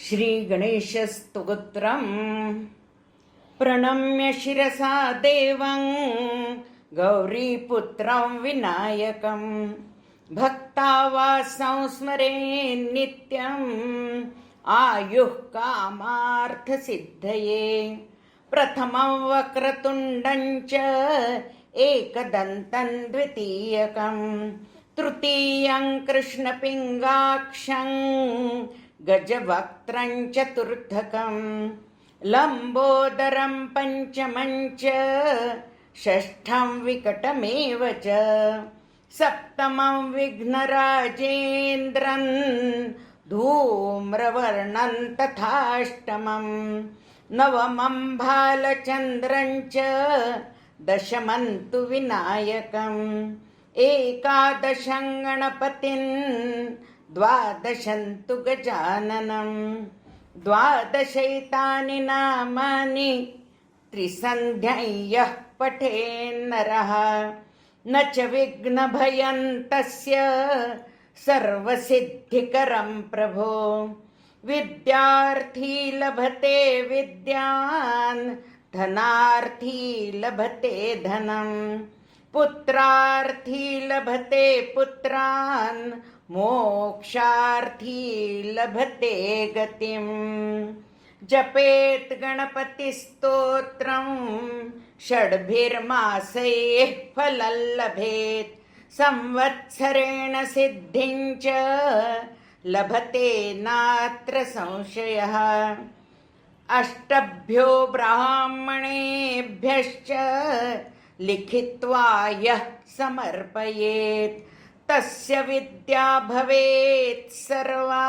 श्रीगणेशस्तोत्रम् प्रणम्य शिरसा देवं गौरीपुत्रं विनायकं भक्तावासं स्मरेन् नित्यम् आयुः कामार्थसिद्धये। प्रथमं वक्रतुण्डं च एकदन्तं द्वितीयकं तृतीयं कृष्णपिङ्गाक्षं गजवक्त्रं चतुर्थकं लम्बोदरं पञ्चमं च षष्ठं विकटमेव च सप्तमं विघ्नराजेन्द्रं धूम्रवर्णं तथाष्टमं नवमं भालचन्द्रं च दशमं तु विनायकम् एकादशं गणपतिं द्वादशं तु गजाननं द्वादशैतानि नामानि त्रिसन्ध्यां यः पठेन्नरः न च विघ्नभयं तस्य सर्वसिद्धिकरं प्रभो। विद्यार्थी लभते विद्यां धनार्थी लभते धनं पुत्रार्थी लभते पुत्रान् मोक्षार्थी लभते गतिम्। जपेत् गणपतिस्तोत्रं षड्भिर्मासैः फलं लभेत् संवत्सरेण सिद्धिं च लभते नात्र संशयः। अष्टभ्यो ब्राह्मणेभ्यश्च लिखित्वा यः समर्पयेत् तस्य विद्या भवेत् सर्वा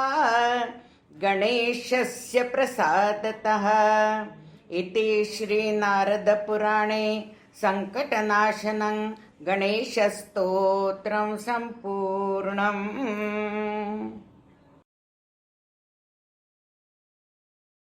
गणेशस्य प्रसादतः। इति श्रीनारदपुराणे सङ्कटनाशनं गणेशस्तोत्रं सम्पूर्णम्।